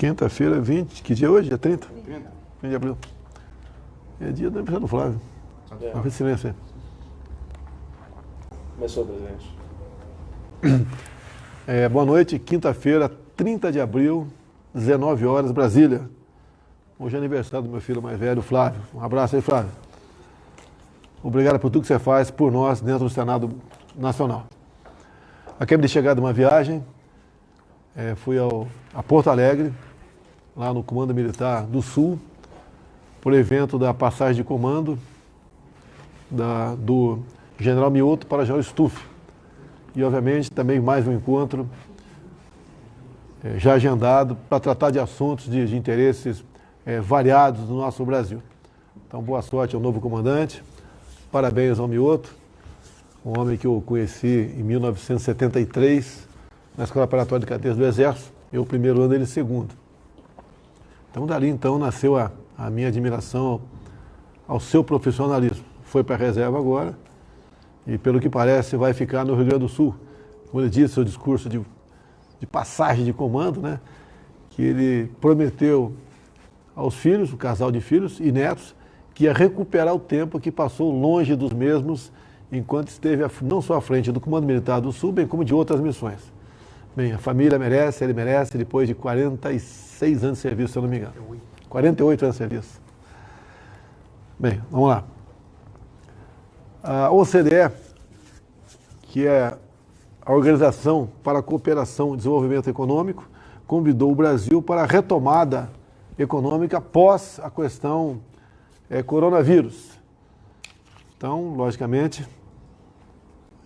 Quinta-feira, 20. Que dia é hoje? Dia 30? 30. 20 de abril. É dia do aniversário do Flávio. Não fez silêncio aí. Começou, presidente. Boa noite, quinta-feira, 30 de abril, 19 horas, Brasília. Hoje é aniversário do meu filho mais velho, Flávio. Um abraço aí, Flávio. Obrigado por tudo que você faz por nós dentro do Senado Nacional. Acabei de chegar de uma viagem, fui a Porto Alegre, lá no Comando Militar do Sul, por evento da passagem de comando do General Mioto para General Stuff. E, obviamente, também mais um encontro já agendado para tratar de assuntos de interesses variados do nosso Brasil. Então, boa sorte ao novo comandante, parabéns ao Mioto, um homem que eu conheci em 1973, na Escola Preparatória de Cadeias do Exército, eu o primeiro ano, ele o segundo. Então, dali, então, nasceu a minha admiração ao seu profissionalismo. Foi para a reserva agora e, pelo que parece, vai ficar no Rio Grande do Sul. Como ele disse, seu discurso de passagem de comando, né, que ele prometeu aos filhos, o casal de filhos e netos, que ia recuperar o tempo que passou longe dos mesmos enquanto esteve não só à frente do Comando Militar do Sul, bem como de outras missões. Bem, a família merece, ele merece, depois de 46 anos de serviço, se eu não me engano. 48 anos de serviço. Bem, vamos lá. A OCDE, que é a Organização para a Cooperação e Desenvolvimento Econômico, convidou o Brasil para a retomada econômica após a questão coronavírus. Então, logicamente,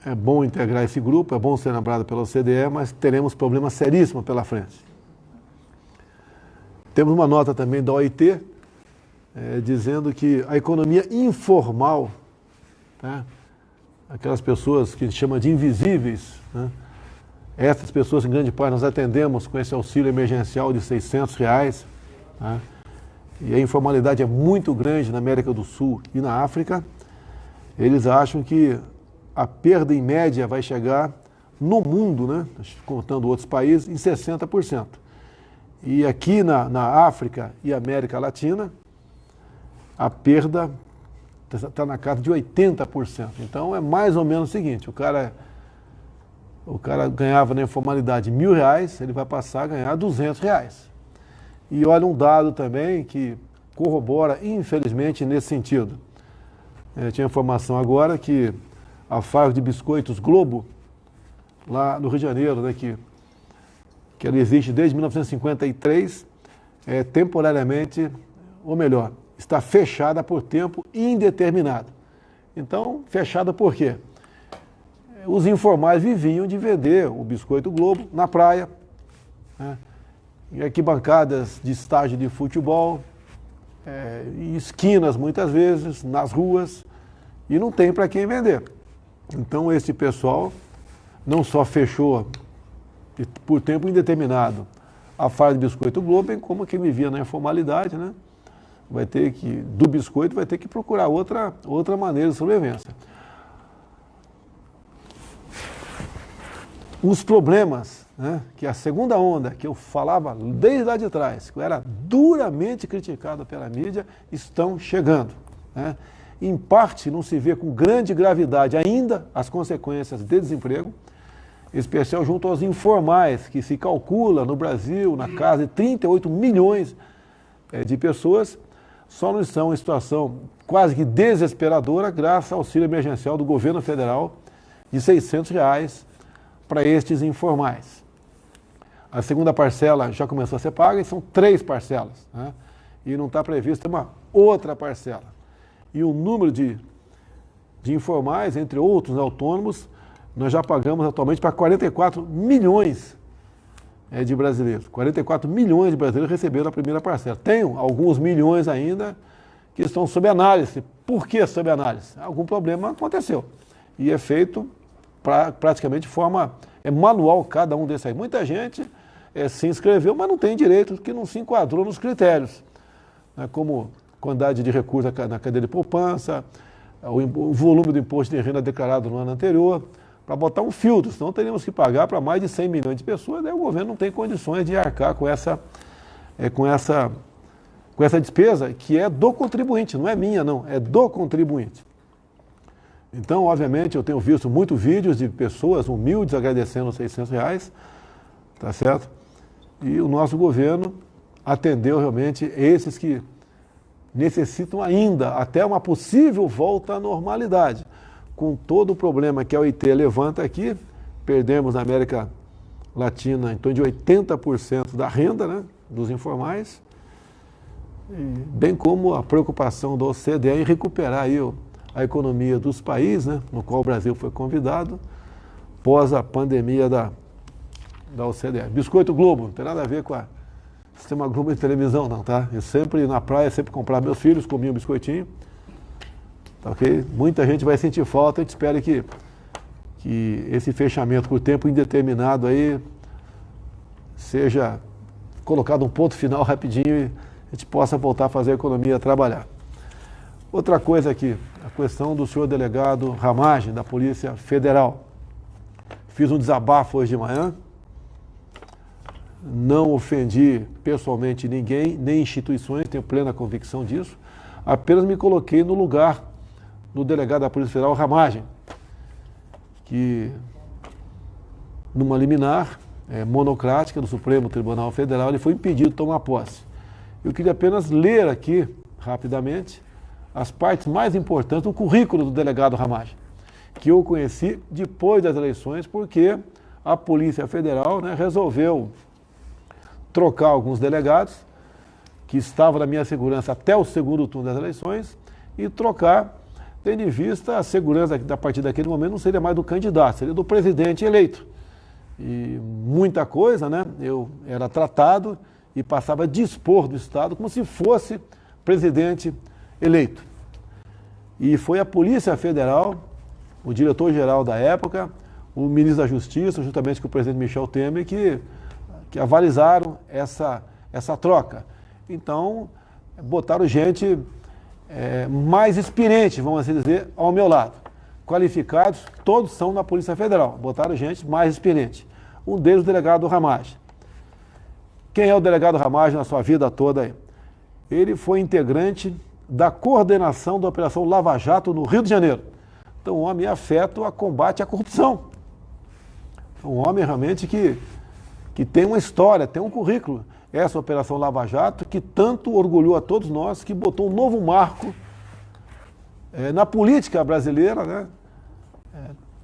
é bom integrar esse grupo, é bom ser lembrado pela OCDE, mas teremos problemas seríssimos pela frente. Temos uma nota também da OIT, dizendo que a economia informal, né, aquelas pessoas que a gente chama de invisíveis, né, essas pessoas, em grande parte, nós atendemos com esse auxílio emergencial de R$600, né, e a informalidade é muito grande na América do Sul e na África. Eles acham que a perda em média vai chegar no mundo, né, contando outros países, em 60%. E aqui na África e América Latina, a perda está na casa de 80%. Então é mais ou menos o seguinte, o cara ganhava na informalidade R$1.000, ele vai passar a ganhar R$200. E olha um dado também que corrobora, infelizmente, nesse sentido. Tinha informação agora que a fábrica de biscoitos Globo, lá no Rio de Janeiro, né, que ela existe desde 1953, temporariamente, ou melhor, está fechada por tempo indeterminado. Então, fechada por quê? Os informais viviam de vender o biscoito Globo na praia, né, em arquibancadas de estádio de futebol, em esquinas muitas vezes, nas ruas, e não tem para quem vender. Então esse pessoal não só fechou por tempo indeterminado a fábrica de biscoito Globo, bem como quem vivia na informalidade, né, do biscoito vai ter que procurar outra maneira de sobrevivência. Os problemas, né, que a segunda onda, que eu falava desde lá de trás, que eu era duramente criticado pela mídia, estão chegando, né? Em parte não se vê com grande gravidade ainda as consequências de desemprego, em especial junto aos informais, que se calcula no Brasil na casa de 38 milhões de pessoas, só não estão em situação quase que desesperadora graças ao auxílio emergencial do governo federal de R$600 para estes informais. A segunda parcela já começou a ser paga e são 3 parcelas, né? E não está prevista uma outra parcela. E o número de informais, entre outros autônomos, nós já pagamos atualmente para 44 milhões de brasileiros. 44 milhões de brasileiros receberam a primeira parcela. Tem alguns milhões ainda que estão sob análise. Por que sob análise? Algum problema aconteceu. E é feito praticamente de forma manual cada um desses aí. Muita gente se inscreveu, mas não tem direito, porque não se enquadrou nos critérios, né, como quantidade de recursos na cadeia de poupança, o volume do imposto de renda declarado no ano anterior, para botar um filtro, senão teríamos que pagar para mais de 100 milhões de pessoas, daí o governo não tem condições de arcar com essa com essa despesa que é do contribuinte, não é minha não, é do contribuinte. Então, obviamente, eu tenho visto muitos vídeos de pessoas humildes agradecendo os R$600, tá certo? E o nosso governo atendeu realmente esses que necessitam ainda até uma possível volta à normalidade. Com todo o problema que a OIT levanta aqui, perdemos na América Latina em torno de 80% da renda, né, dos informais, bem como a preocupação do OCDE em recuperar aí a economia dos países, né, no qual o Brasil foi convidado, pós a pandemia da OCDE. Biscoito Globo, não tem nada a ver com a Sistema Globo de televisão, não, tá? Eu sempre, na praia, sempre comprava meus filhos, comia um biscoitinho, tá ok? Muita gente vai sentir falta, a gente espera que esse fechamento por tempo indeterminado aí seja colocado um ponto final rapidinho e a gente possa voltar a fazer a economia trabalhar. Outra coisa aqui, a questão do senhor delegado Ramagem, da Polícia Federal. Fiz um desabafo hoje de manhã, não ofendi pessoalmente ninguém, nem instituições, tenho plena convicção disso, apenas me coloquei no lugar do delegado da Polícia Federal Ramagem, que numa liminar monocrática do Supremo Tribunal Federal, ele foi impedido de tomar posse. Eu queria apenas ler aqui, rapidamente, as partes mais importantes do currículo do delegado Ramagem, que eu conheci depois das eleições, porque a Polícia Federal, né, resolveu trocar alguns delegados que estavam na minha segurança até o segundo turno das eleições e trocar, tendo em vista a segurança a partir daquele momento não seria mais do candidato, seria do presidente eleito. E muita coisa, né, eu era tratado e passava a dispor do Estado como se fosse presidente eleito. E foi a Polícia Federal, o diretor-geral da época, o ministro da Justiça, juntamente com o presidente Michel Temer, que avalizaram essa troca. Então, botaram gente mais experiente, vamos assim dizer, ao meu lado. Qualificados, todos são na Polícia Federal. Botaram gente mais experiente. Um deles, o delegado Ramagem. Quem é o delegado Ramagem na sua vida toda aí? Ele foi integrante da coordenação da Operação Lava Jato no Rio de Janeiro. Então, um homem afeto a combate à corrupção. Um homem realmente que tem uma história, tem um currículo. Essa Operação Lava Jato que tanto orgulhou a todos nós, que botou um novo marco na política brasileira, né?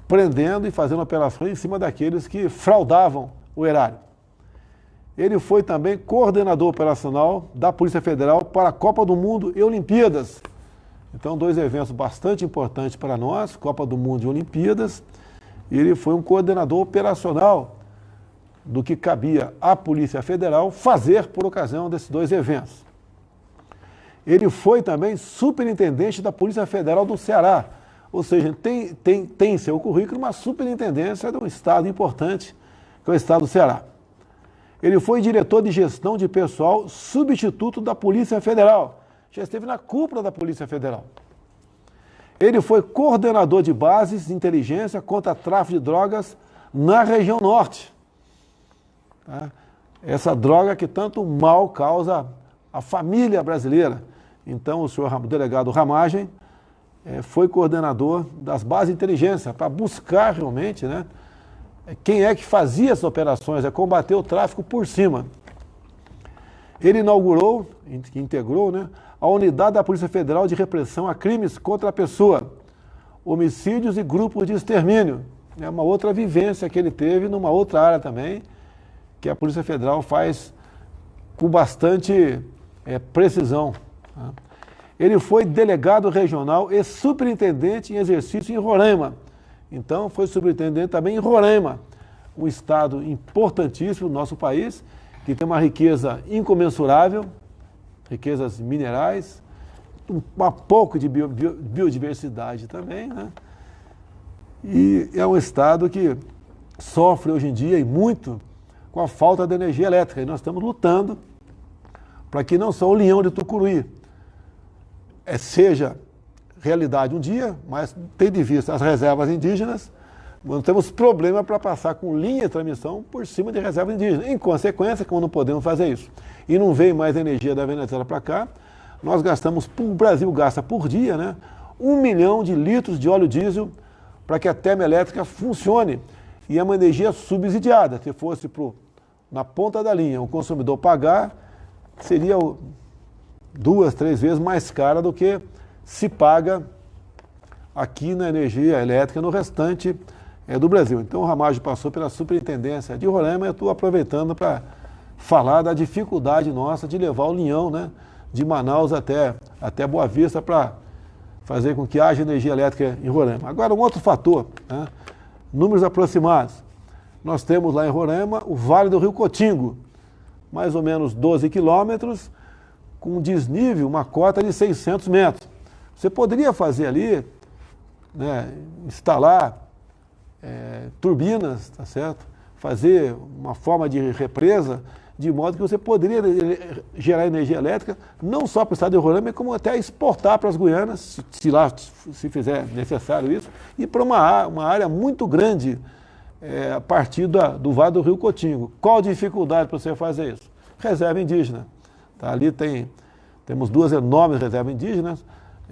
Prendendo e fazendo operações em cima daqueles que fraudavam o erário. Ele foi também coordenador operacional da Polícia Federal para a Copa do Mundo e Olimpíadas. Então, dois eventos bastante importantes para nós, Copa do Mundo e Olimpíadas. E ele foi um coordenador operacional do que cabia à Polícia Federal fazer por ocasião desses dois eventos. Ele foi também superintendente da Polícia Federal do Ceará, ou seja, tem em seu currículo uma superintendência de um estado importante, que é o estado do Ceará. Ele foi diretor de gestão de pessoal substituto da Polícia Federal, já esteve na cúpula da Polícia Federal. Ele foi coordenador de bases de inteligência contra tráfico de drogas na região norte. Essa droga que tanto mal causa à família brasileira. Então, o delegado Ramagem foi coordenador das bases de inteligência para buscar realmente, né, quem é que fazia essas operações, combater o tráfico por cima. Ele inaugurou, integrou, né, a unidade da Polícia Federal de repressão a crimes contra a pessoa, homicídios e grupos de extermínio. É uma outra vivência que ele teve numa outra área também, que a Polícia Federal faz com bastante precisão. Ele foi delegado regional e superintendente em exercício em Roraima. Então, foi superintendente também em Roraima, um estado importantíssimo do nosso país, que tem uma riqueza incomensurável, riquezas minerais, um pouco de biodiversidade também, né? E é um estado que sofre hoje em dia e muito com a falta de energia elétrica. E nós estamos lutando para que não só o Leão de Tucuruí seja realidade um dia, mas tendo em vista as reservas indígenas, nós temos problema para passar com linha de transmissão por cima de reserva indígena. Em consequência, como não podemos fazer isso, e não vem mais energia da Venezuela para cá, nós gastamos, o Brasil gasta por dia, né, 1 milhão de litros de óleo diesel para que a termoelétrica funcione. E é uma energia subsidiada. Se fosse na ponta da linha o consumidor pagar, seria 2, 3 vezes mais cara do que se paga aqui na energia elétrica no restante do Brasil. Então o Ramagem passou pela superintendência de Roraima e eu estou aproveitando para falar da dificuldade nossa de levar o linhão, né, de Manaus até Boa Vista para fazer com que haja energia elétrica em Roraima. Agora, um outro fator, né, números aproximados. Nós temos lá em Roraima o Vale do Rio Cotingo, mais ou menos 12 quilômetros, com desnível, uma cota de 600 metros. Você poderia fazer ali, né, instalar turbinas, tá certo? Fazer uma forma de represa, de modo que você poderia gerar energia elétrica, não só para o estado de Roraima, como até exportar para as Guianas, se fizer necessário isso, e para uma área muito grande a partir do Vale do Rio Cotingo. Qual a dificuldade para você fazer isso? Reserva indígena. Tá? Ali temos 2 enormes reservas indígenas,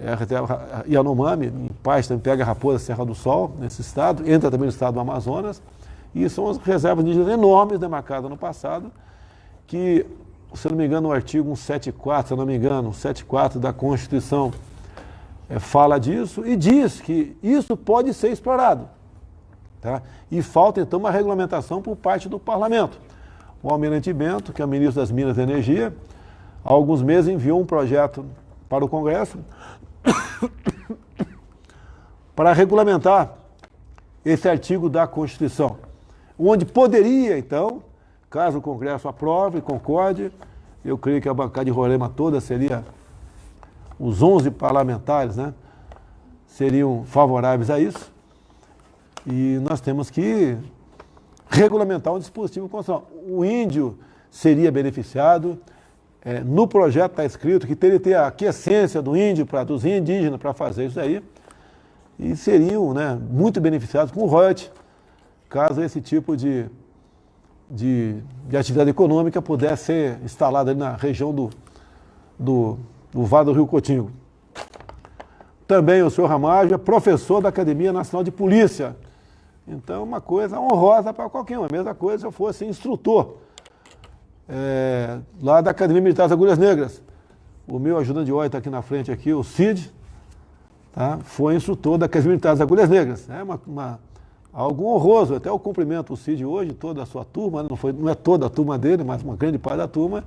a reserva Yanomami, em Paz também pega a Raposa Serra do Sol, nesse estado, entra também no estado do Amazonas, e são as reservas indígenas enormes demarcadas no passado, que, se não me engano, o artigo 174, se não me engano, 174 da Constituição fala disso e diz que isso pode ser explorado. Tá? E falta, então, uma regulamentação por parte do Parlamento. O Almirante Bento, que é o ministro das Minas e Energia, há alguns meses enviou um projeto para o Congresso para regulamentar esse artigo da Constituição, onde poderia, então, caso o Congresso aprove e concorde, eu creio que a bancada de Roraima toda seria, os 11 parlamentares, né, seriam favoráveis a isso, e nós temos que regulamentar um dispositivo constitucional. O índio seria beneficiado, no projeto está escrito que teria que ter a aquiescência do índio, dos indígenas para fazer isso aí, e seriam, né, muito beneficiados com o royalties, caso esse tipo de atividade econômica pudesse ser instalada ali na região do Vale do Rio Cotingo. Também o senhor Ramagem é professor da Academia Nacional de Polícia. Então, uma coisa honrosa para qualquer um. A mesma coisa se eu fosse instrutor lá da Academia Militar das Agulhas Negras. O meu ajudante de ordem está aqui na frente, aqui, o Cid, tá? Foi instrutor da Academia Militar das Agulhas Negras. É algo honroso. Até eu cumprimento o Cid hoje, toda a sua turma, não é toda a turma dele, mas uma grande parte da turma,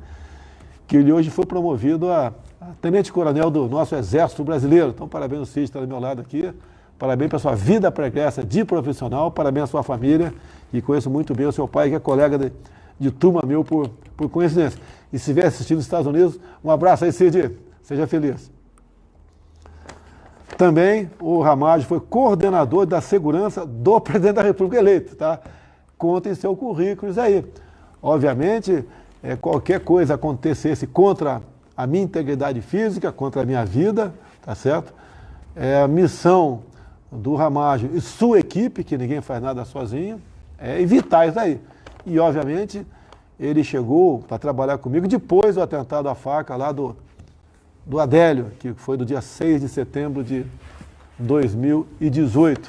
que ele hoje foi promovido a tenente-coronel do nosso Exército Brasileiro. Então, parabéns ao Cid, está do meu lado aqui. Parabéns pela sua vida pregressa de profissional, parabéns à sua família, e conheço muito bem o seu pai, que é colega de turma meu por coincidência. E se estiver assistindo nos Estados Unidos, um abraço aí, Cid, seja feliz. Também o Ramagem foi coordenador da segurança do presidente da República eleito, tá? Conta em seu currículo isso aí. Obviamente, qualquer coisa acontecesse contra a minha integridade física, contra a minha vida, tá certo? É a missão do Ramagem e sua equipe, que ninguém faz nada sozinho, é evitar isso aí. E, obviamente, ele chegou para trabalhar comigo depois do atentado à faca lá do Adélio, que foi do dia 6 de setembro de 2018.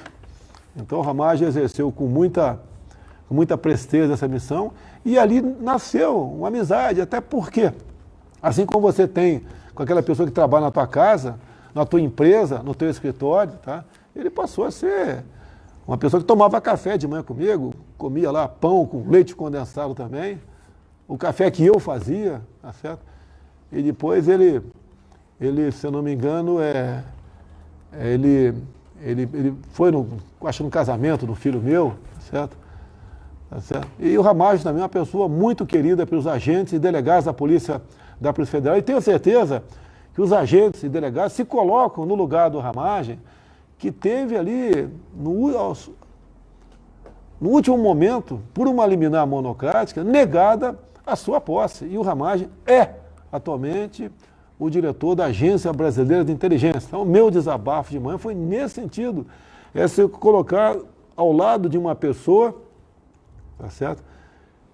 Então, o Ramagem exerceu com muita presteza essa missão, e ali nasceu uma amizade, até porque, assim como você tem com aquela pessoa que trabalha na tua casa, na tua empresa, no teu escritório, tá? Ele passou a ser uma pessoa que tomava café de manhã comigo, comia lá pão com leite condensado também, o café que eu fazia, tá certo? E depois ele, se eu não me engano, ele foi acho no casamento do filho meu, tá certo? Tá certo? E o Ramagem também é uma pessoa muito querida pelos agentes e delegados da Polícia Federal, e tenho certeza que os agentes e delegados se colocam no lugar do Ramagem, que teve ali, no último momento, por uma liminar monocrática, negada a sua posse. E o Ramagem é, atualmente, o diretor da Agência Brasileira de Inteligência. Então, o meu desabafo de manhã foi nesse sentido, se colocar ao lado de uma pessoa, tá certo?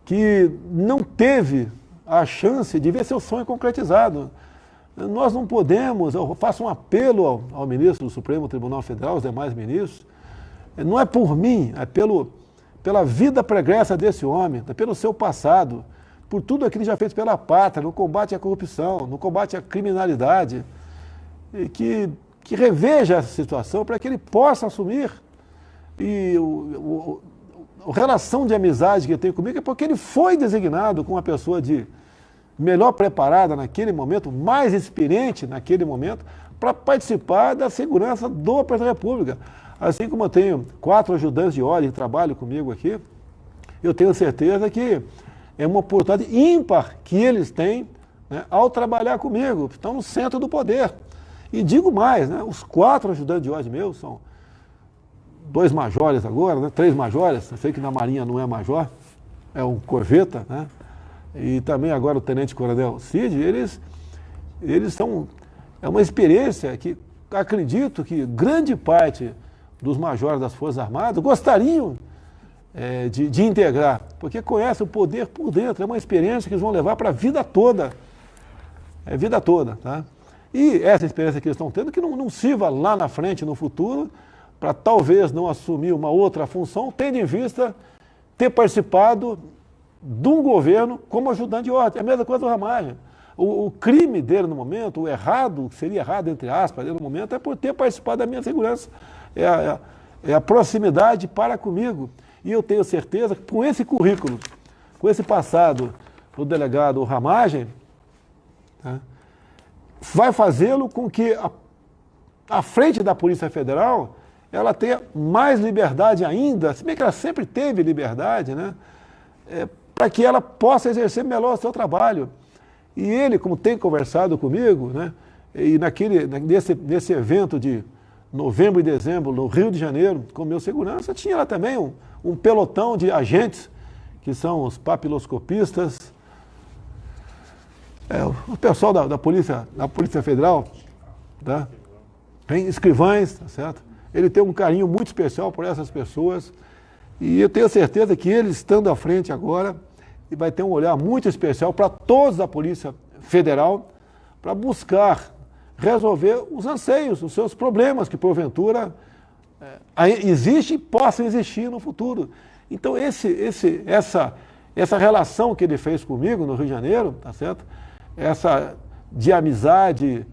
Que não teve a chance de ver seu sonho concretizado. Nós não podemos, eu faço um apelo ao ministro do Supremo Tribunal Federal, aos demais ministros, não é por mim, é pela vida pregressa desse homem, é pelo seu passado, por tudo aquilo que já fez pela pátria, no combate à corrupção, no combate à criminalidade, e que reveja essa situação para que ele possa assumir. E a relação de amizade que ele tem comigo é porque ele foi designado como uma pessoa melhor preparada naquele momento, mais experiente naquele momento, para participar da segurança do presidente da República. Assim como eu tenho 4 ajudantes de ordem que trabalham comigo aqui, eu tenho certeza que é uma oportunidade ímpar que eles têm, né, ao trabalhar comigo, estão no centro do poder. E digo mais, né, os 4 ajudantes de ordem meus são 2 majores agora, né, 3 majores, eu sei que na Marinha não é major, é um corveta, né, e também agora o tenente-coronel Cid, eles são, é uma experiência que acredito que grande parte dos majores das Forças Armadas gostariam de integrar, porque conhecem o poder por dentro, é uma experiência que eles vão levar para a vida toda, vida toda, tá? E essa experiência que eles estão tendo, que não sirva lá na frente, no futuro, para talvez não assumir uma outra função, tendo em vista ter participado de um governo como ajudante de ordem. É a mesma coisa do Ramagem. O crime dele no momento, o errado, que seria errado entre aspas, dele no momento, é por ter participado da minha segurança. É a proximidade para comigo. E eu tenho certeza que com esse currículo, com esse passado do delegado Ramagem, tá, vai fazê-lo com que a frente da Polícia Federal ela tenha mais liberdade ainda, se bem que ela sempre teve liberdade, né, para que ela possa exercer melhor o seu trabalho. E ele, como tem conversado comigo, né, e nesse evento de novembro e dezembro, no Rio de Janeiro, com meu segurança, tinha lá também um pelotão de agentes, que são os papiloscopistas, o pessoal da Polícia Federal, tá? Tem escrivães, tá certo? Ele tem um carinho muito especial por essas pessoas, e eu tenho certeza que ele, estando à frente agora, ele vai ter um olhar muito especial para todos da Polícia Federal, para buscar resolver os anseios, os seus problemas que porventura existem e possam existir no futuro. Então essa relação que ele fez comigo no Rio de Janeiro, tá certo? Essa de amizade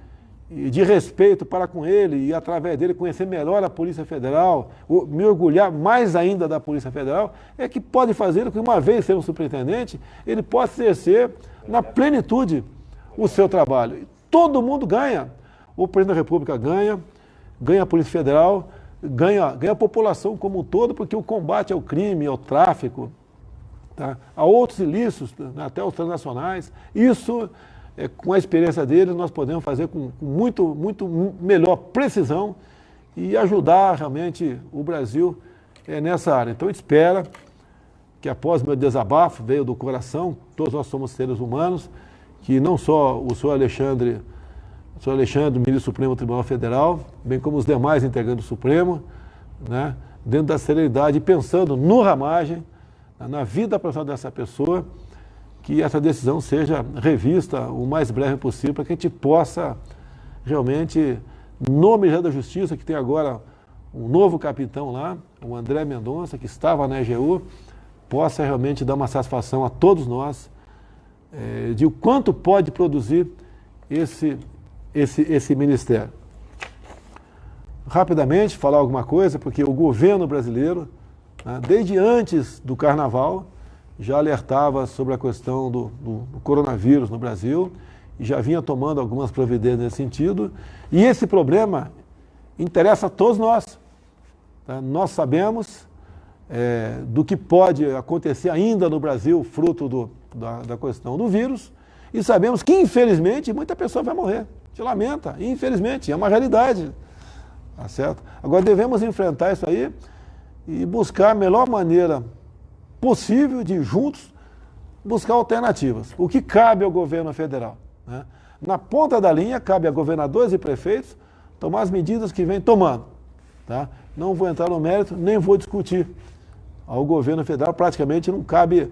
e de respeito para com ele e através dele conhecer melhor a Polícia Federal, me orgulhar mais ainda da Polícia Federal, é que pode fazer com que uma vez sendo superintendente, ele possa exercer na plenitude o seu trabalho. Todo mundo ganha. O presidente da República ganha a Polícia Federal, ganha a população como um todo, porque o combate ao crime, ao tráfico, tá, a outros ilícitos, até os transnacionais, isso, com a experiência dele, nós podemos fazer com muito melhor precisão e ajudar realmente o Brasil nessa área. Então, a gente espera que após meu desabafo, veio do coração, todos nós somos seres humanos, que não só o senhor Alexandre, ministro do Supremo Tribunal Federal, bem como os demais integrantes do Supremo, né, dentro da celeridade, pensando no Ramagem, na vida profissional dessa pessoa, que essa decisão seja revista o mais breve possível, para que a gente possa realmente, no Ministério da Justiça, que tem agora um novo capitão lá, o André Mendonça, que estava na EGU, possa realmente dar uma satisfação a todos nós, de o quanto pode produzir esse ministério. Rapidamente, falar alguma coisa, porque o governo brasileiro, né, desde antes do Carnaval, já alertava sobre a questão do coronavírus no Brasil e já vinha tomando algumas providências nesse sentido. E esse problema interessa a todos nós. Tá? Nós sabemos do que pode acontecer ainda no Brasil, fruto da questão do vírus, e sabemos que, infelizmente, muita pessoa vai morrer. Se lamenta, infelizmente, é uma realidade. Tá certo? Agora, devemos enfrentar isso aí e buscar a melhor maneira possível de, juntos, buscar alternativas. O que cabe ao governo federal, né? Na ponta da linha, cabe a governadores e prefeitos tomar as medidas que vêm tomando. tá? Não vou entrar no mérito, nem vou discutir. Ao governo federal praticamente não cabe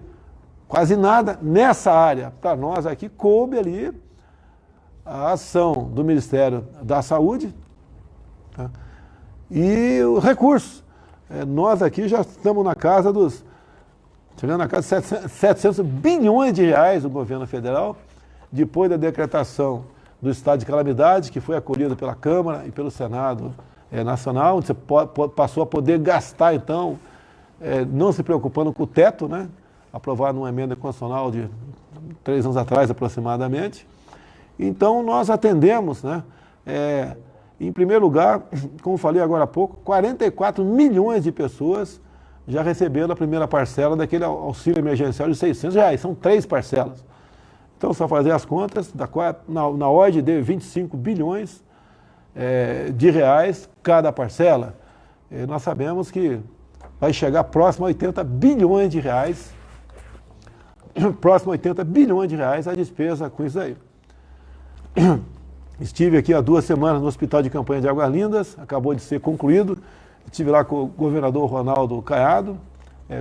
quase nada nessa área. Para nós aqui, coube ali a ação do Ministério da Saúde, tá? E os recursos. Nós aqui já estamos na casa chegando na casa de 700 bilhões de reais do governo federal, depois da decretação do estado de calamidade, que foi acolhido pela Câmara e pelo Senado Nacional, onde você passou a poder gastar, então, não se preocupando com o teto, né? Aprovado numa emenda constitucional de 3 anos atrás, aproximadamente. Então, nós atendemos, né? Em primeiro lugar, como falei agora há pouco, 44 milhões de pessoas já receberam a primeira parcela daquele auxílio emergencial de R$600. São 3 parcelas. Então, só fazer as contas, na ordem de 25 bilhões de reais cada parcela. Nós sabemos que vai chegar próximo a 80 bilhões de reais, a despesa com isso aí. Estive aqui há 2 semanas no Hospital de Campanha de Águas Lindas, acabou de ser concluído. Estive lá com o governador Ronaldo Caiado,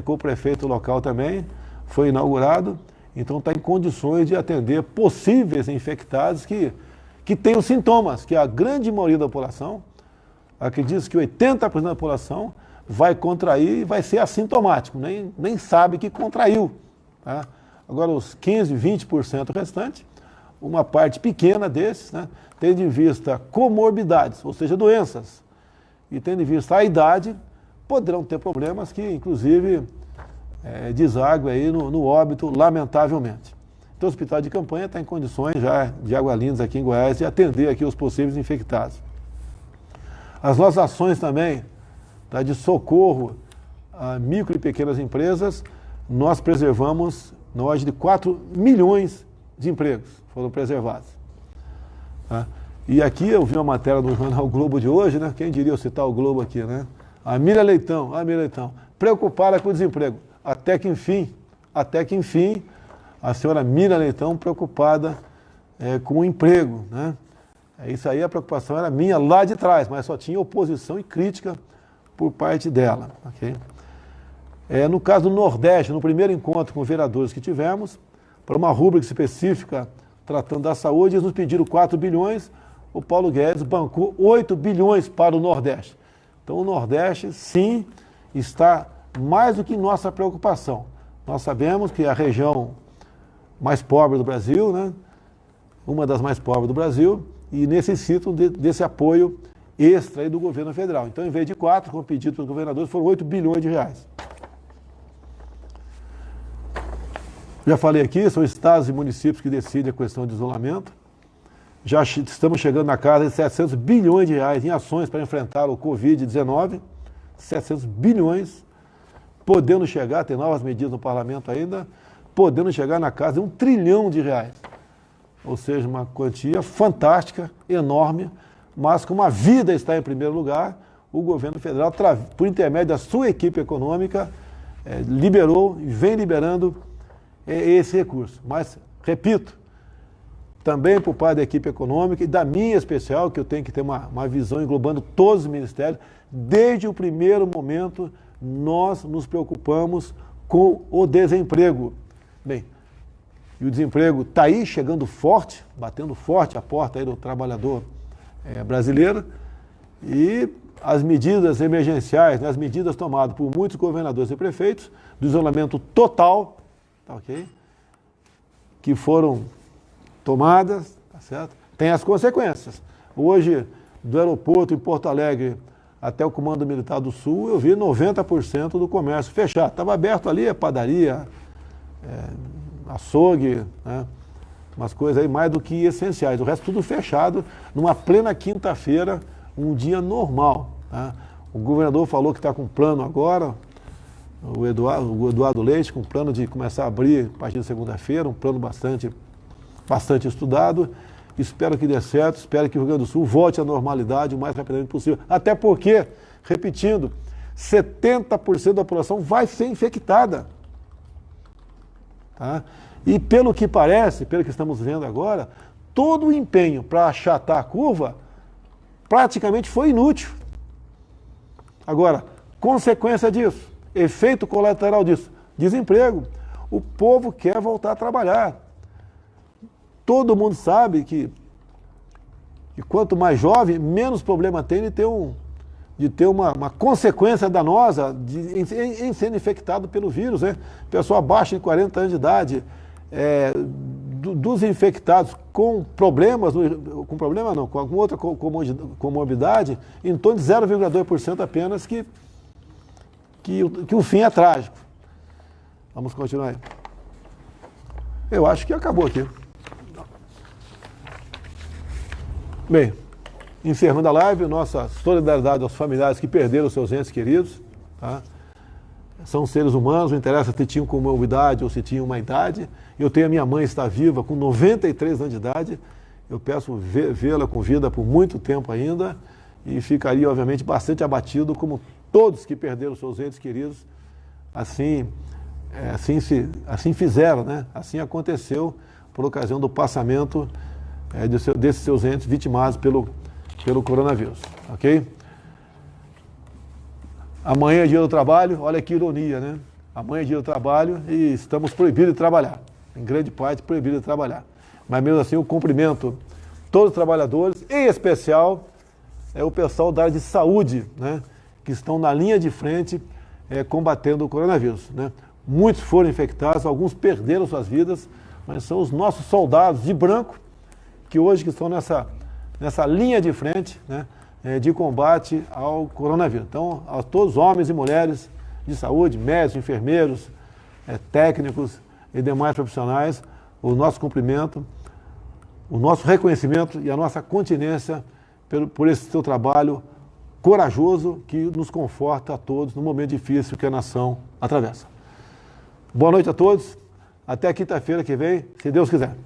com o prefeito local também, foi inaugurado. Então está em condições de atender possíveis infectados que tenham sintomas, que a grande maioria da população, acredita que 80% da população vai contrair e vai ser assintomático, nem sabe que contraiu. Tá? Agora os 15%, 20% restantes, uma parte pequena desses, né, tendo em vista comorbidades, ou seja, doenças, e tendo em vista a idade, poderão ter problemas que, inclusive, desaguem aí no óbito, lamentavelmente. Então, o Hospital de Campanha está em condições já de Águas Lindas, aqui em Goiás, de atender aqui os possíveis infectados. As nossas ações também, tá, de socorro a micro e pequenas empresas, nós preservamos na ordem de 4 milhões de empregos foram preservados. Tá? E aqui eu vi uma matéria do jornal o Globo de hoje, né? Quem diria eu citar o Globo aqui, né? A Miriam Leitão, preocupada com o desemprego. Até que enfim, a senhora Miriam Leitão preocupada com o emprego, né? Isso aí, a preocupação era minha lá de trás, mas só tinha oposição e crítica por parte dela. Okay? No caso do Nordeste, no primeiro encontro com vereadores que tivemos, para uma rúbrica específica tratando da saúde, eles nos pediram 4 bilhões, o Paulo Guedes bancou 8 bilhões para o Nordeste. Então o Nordeste, sim, está mais do que nossa preocupação. Nós sabemos que é a região mais pobre do Brasil, né? Uma das mais pobres do Brasil, e necessitam desse apoio extra aí do governo federal. Então, em vez de 4, como pedido pelos governadores, foram 8 bilhões de reais. Já falei aqui, são estados e municípios que decidem a questão de isolamento. Já estamos chegando na casa de 700 bilhões de reais em ações para enfrentar o Covid-19. 700 bilhões, podendo chegar, tem novas medidas no parlamento ainda, podendo chegar na casa de 1 trilhão de reais. Ou seja, uma quantia fantástica, enorme, mas como a vida está em primeiro lugar, o governo federal, por intermédio da sua equipe econômica, liberou e vem liberando esse recurso. Mas, repito, também por parte da equipe econômica e da minha especial, que eu tenho que ter uma visão englobando todos os ministérios, desde o primeiro momento nós nos preocupamos com o desemprego. Bem, e o desemprego está aí, chegando forte, batendo forte a porta aí do trabalhador brasileiro, e as medidas emergenciais, né, as medidas tomadas por muitos governadores e prefeitos, do isolamento total, tá, ok? Que foram tomadas, tá certo? Tem as consequências. Hoje, do aeroporto em Porto Alegre até o Comando Militar do Sul, eu vi 90% do comércio fechado. Estava aberto ali a padaria, açougue, né? Umas coisas aí mais do que essenciais. O resto tudo fechado, numa plena quinta-feira, um dia normal. Tá? O governador falou que está com plano agora, o Eduardo Leite, com plano de começar a abrir a partir de segunda-feira, um plano bastante estudado. Espero que dê certo, espero que o Rio Grande do Sul volte à normalidade o mais rapidamente possível. Até porque, repetindo, 70% da população vai ser infectada. Tá? E pelo que parece, pelo que estamos vendo agora, todo o empenho para achatar a curva praticamente foi inútil. Agora, consequência disso, efeito colateral disso, desemprego. O povo quer voltar a trabalhar. Todo mundo sabe que quanto mais jovem, menos problema tem de ter uma consequência danosa em ser infectado pelo vírus, né? Pessoa abaixo de 40 anos de idade, dos infectados com problemas, com outra comorbidade, em torno de 0,2% apenas que o fim é trágico. Vamos continuar aí. Eu acho que acabou aqui. Bem, encerrando a live, nossa solidariedade aos familiares que perderam seus entes queridos. Tá? São seres humanos, não interessa se tinham comorbidade ou se tinham uma idade. Eu tenho a minha mãe, está viva, com 93 anos de idade. Eu peço vê-la com vida por muito tempo ainda e ficaria, obviamente, bastante abatido, como todos que perderam seus entes queridos, assim fizeram, né? Assim aconteceu por ocasião do passamento desses seus entes vitimados pelo coronavírus, ok? Amanhã é dia do trabalho, olha que ironia, né? Amanhã é dia do trabalho e estamos proibidos de trabalhar, em grande parte proibidos de trabalhar. Mas mesmo assim eu cumprimento todos os trabalhadores, em especial o pessoal da área de saúde, né? Que estão na linha de frente combatendo o coronavírus, né? Muitos foram infectados, alguns perderam suas vidas, mas são os nossos soldados de branco que hoje estão nessa linha de frente, né, de combate ao coronavírus. Então, a todos os homens e mulheres de saúde, médicos, enfermeiros, técnicos e demais profissionais, o nosso cumprimento, o nosso reconhecimento e a nossa continência por esse seu trabalho corajoso que nos conforta a todos no momento difícil que a nação atravessa. Boa noite a todos, até quinta-feira que vem, se Deus quiser.